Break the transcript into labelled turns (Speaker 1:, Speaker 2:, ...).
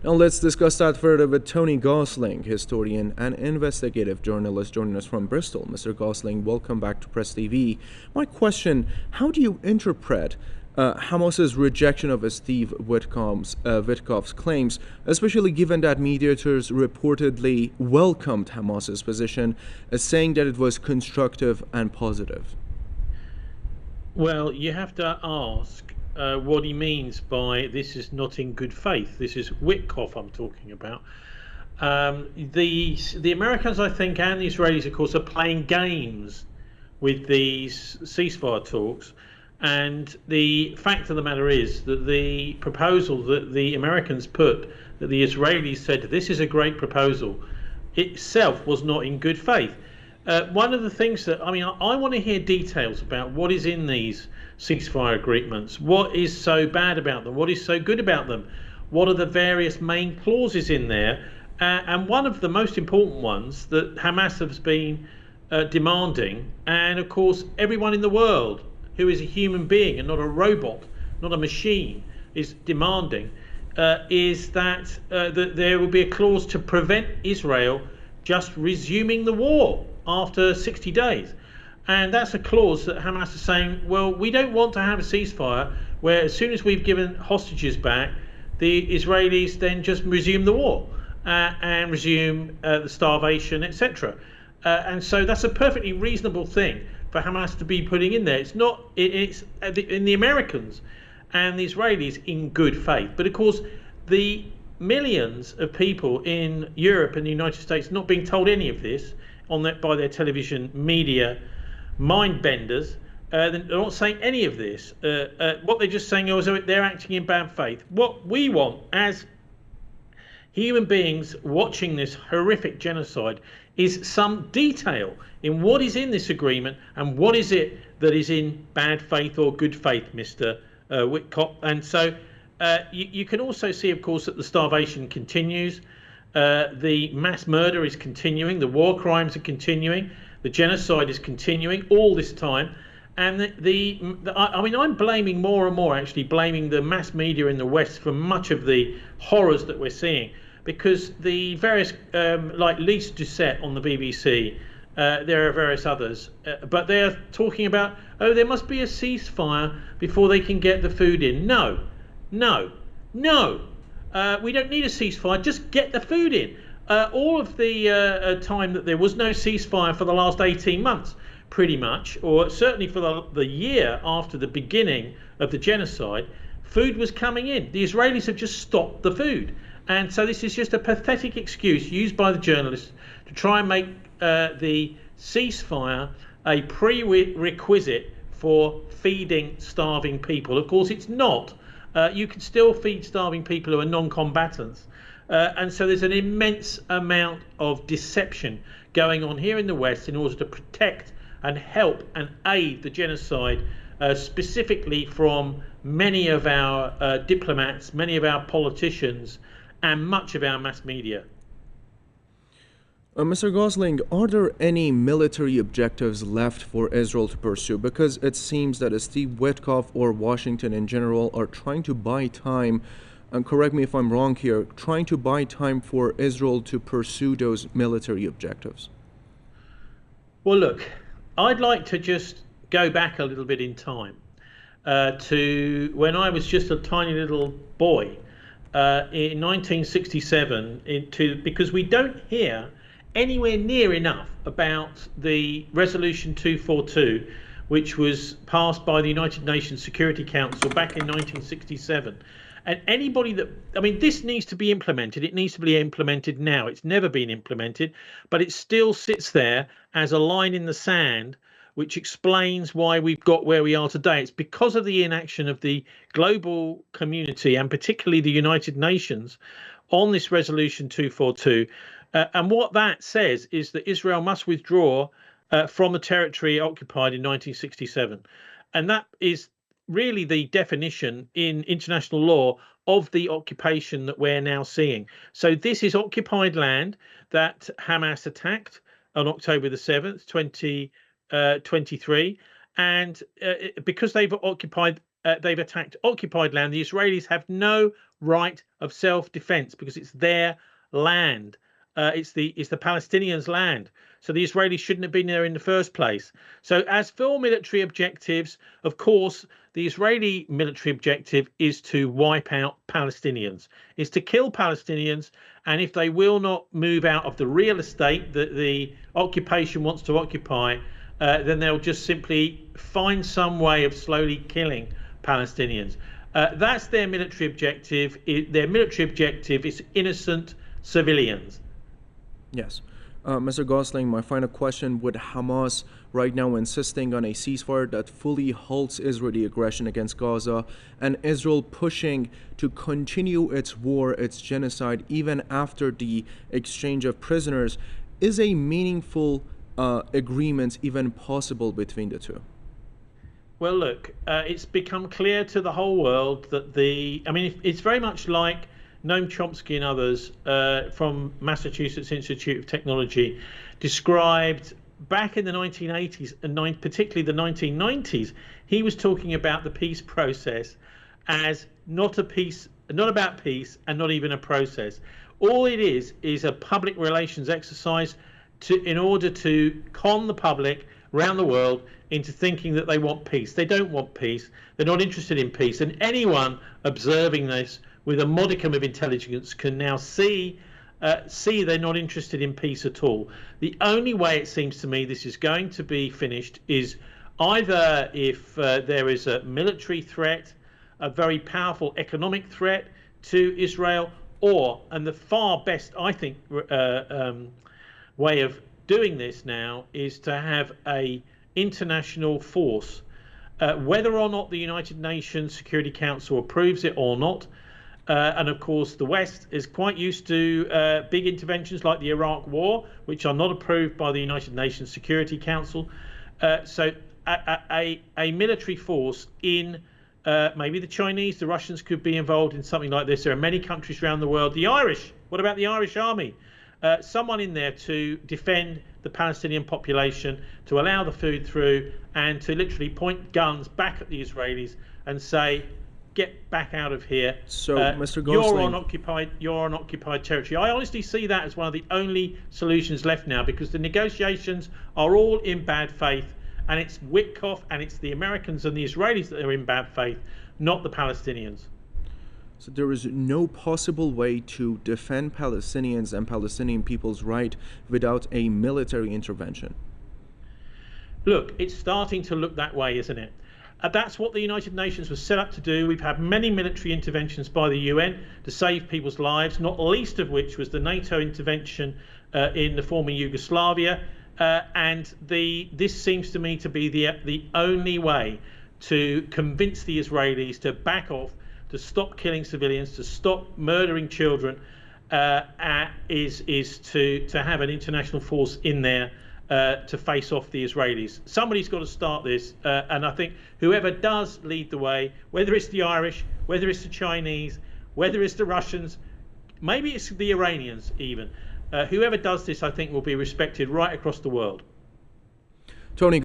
Speaker 1: Now let's discuss that further with Tony Gosling, historian and investigative journalist joining us from Bristol. Mr. Gosling, welcome back to Press TV. My question, how do you interpret Hamas's rejection of Steve Witkoff's claims, especially given that mediators reportedly welcomed Hamas's position, saying that it was constructive and positive?
Speaker 2: Well, you have to ask what he means by this is not in good faith. This is Witkoff I'm talking about. The Americans, I think, and the Israelis, of course, are playing games with these ceasefire talks. And the fact of the matter is that the proposal that the Americans put, that the Israelis said, this is a great proposal, itself was not in good faith. One of the things that, I want to hear details about what is in these ceasefire agreements. What is so bad about them? What is so good about them? What are the various main clauses in there? And one of the most important ones that Hamas has been demanding, and of course everyone in the world who is a human being and not a robot, not a machine, is demanding, is that there will be a clause to prevent Israel just resuming the war after 60 days. And that's a clause that Hamas is saying, well, we don't want to have a ceasefire where as soon as we've given hostages back, the Israelis then just resume the war and resume the starvation, etc. And so that's a perfectly reasonable thing for Hamas to be putting in there. It's not, it's in the Americans and the Israelis in good faith. But of course, the millions of people in Europe and the United States not being told any of this by their television media mind benders, they're not saying any of this. What they're just saying is they're acting in bad faith. What we want as human beings watching this horrific genocide is some detail in what is in this agreement and what is it that is in bad faith or good faith, Mr. Witkoff. And so you can also see, of course, that the starvation continues. The mass murder is continuing. The war crimes are continuing. The genocide is continuing all this time. And I'm blaming more and more, actually, blaming the mass media in the West for much of the horrors that we're seeing. Because the various, like Lise Doucette on the BBC, there are various others, but they're talking about, oh, there must be a ceasefire before they can get the food in. No, no, no. We don't need a ceasefire. Just get the food in. All of the time that there was no ceasefire for the last 18 months, pretty much, or certainly for the year after the beginning of the genocide, food was coming in. The Israelis have just stopped the food. And so this is just a pathetic excuse used by the journalists to try and make the ceasefire a prerequisite for feeding starving people. Of course, it's not. You can still feed starving people who are non-combatants. And so there's an immense amount of deception going on here in the West in order to protect and help and aid the genocide, specifically from many of our diplomats, many of our politicians, and much of our mass media.
Speaker 1: Mr. Gosling, are there any military objectives left for Israel to pursue? Because it seems that Steve Witkoff or Washington in general are trying to buy time, and correct me if I'm wrong here, trying to buy time for Israel to pursue those military objectives.
Speaker 2: Well, look, I'd like to just go back a little bit in time to when I was just a tiny little boy in 1967, because we don't hear anywhere near enough about the Resolution 242, which was passed by the United Nations Security Council back in 1967. And anybody this needs to be implemented. It needs to be implemented now. It's never been implemented, but it still sits there as a line in the sand, which explains why we've got where we are today. It's because of the inaction of the global community, and particularly the United Nations, on this Resolution 242. And what that says is that Israel must withdraw from the territory occupied in 1967. And that is really the definition in international law of the occupation that we're now seeing. So this is occupied land that Hamas attacked on October the 7th, 2023. And because they've occupied they've attacked occupied land. The Israelis have no right of self-defense because it's their land. It's the Palestinians' land. So the Israelis shouldn't have been there in the first place. So as for military objectives, of course, the Israeli military objective is to wipe out Palestinians, is to kill Palestinians. And if they will not move out of the real estate that the occupation wants to occupy, then they'll just simply find some way of slowly killing Palestinians. That's their military objective. Their military objective is innocent civilians.
Speaker 1: Yes. Mr. Gosling, my final question, with Hamas right now insisting on a ceasefire that fully halts Israeli aggression against Gaza and Israel pushing to continue its war, its genocide, even after the exchange of prisoners, is a meaningful agreement even possible between the two?
Speaker 2: Well, look, it's become clear to the whole world that it's very much like Noam Chomsky and others from Massachusetts Institute of Technology described back in the 1980s and particularly the 1990s. He was talking about the peace process as not about peace and not even a process. All it is a public relations exercise in order to con the public around the world into thinking that they want peace. They don't want peace. They're not interested in peace. And anyone observing this with a modicum of intelligence can now see they're not interested in peace at all. The only way it seems to me this is going to be finished is either if there is a military threat, a very powerful economic threat to Israel, or, and the far best, I think, way of doing this now is to have a international force, whether or not the United Nations Security Council approves it or not. And of course, the West is quite used to big interventions like the Iraq War, which are not approved by the United Nations Security Council. So a military force in maybe the Chinese, the Russians could be involved in something like this. There are many countries around the world. The Irish, what about the Irish army? Someone in there to defend the Palestinian population, to allow the food through, and to literally point guns back at the Israelis and say, get back out of here.
Speaker 1: So, Mr. Gosling,
Speaker 2: you're on occupied territory. I honestly see that as one of the only solutions left now, because the negotiations are all in bad faith, and it's Witkoff and it's the Americans and the Israelis that are in bad faith, not the Palestinians.
Speaker 1: So there is no possible way to defend Palestinians and Palestinian people's right without a military intervention.
Speaker 2: Look, it's starting to look that way, isn't it? That's what the United Nations was set up to do. We've had many military interventions by the UN to save people's lives, not least of which was the NATO intervention in the former Yugoslavia. And this seems to me to be the only way to convince the Israelis to back off, to stop killing civilians, to stop murdering children, is to have an international force in there to face off the Israelis. Somebody's got to start this, and I think whoever does lead the way, whether it's the Irish, whether it's the Chinese, whether it's the Russians, maybe it's the Iranians even, whoever does this, I think, will be respected right across the world.
Speaker 1: Tony.